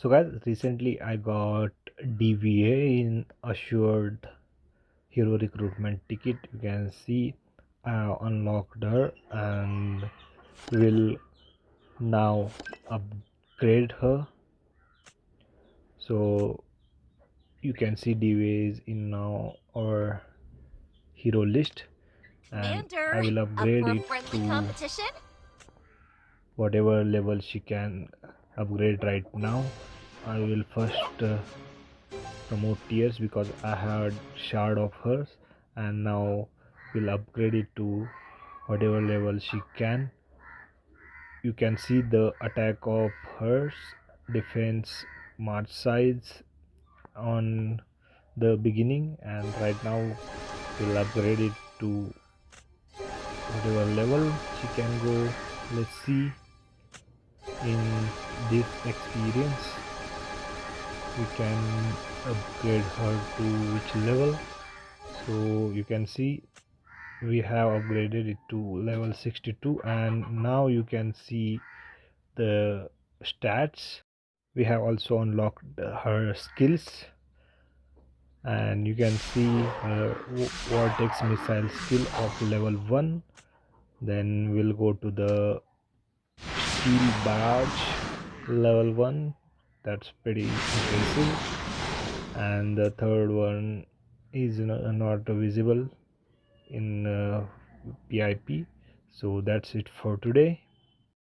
So guys, recently I got DVA in assured hero recruitment ticket. You can see I unlocked her and will now upgrade her. So you can see DVA is in now our hero list, and I will upgrade it to whatever level she can upgrade right now. I will first promote tiers because I had shard of hers, and now we'll upgrade it to whatever level she can. You can see the attack of hers, defense, march size on the beginning, and right now we'll upgrade it to whatever level she can go. Let's see in this experience we can upgrade her to which level. So you can see we have upgraded it to level 62, and now you can see the stats. We have also unlocked her skills, and you can see her vortex missile skill of level 1. Then we'll go to the steel barrage level 1. That's pretty impressive. And the third one is not visible in PIP. So that's it for today.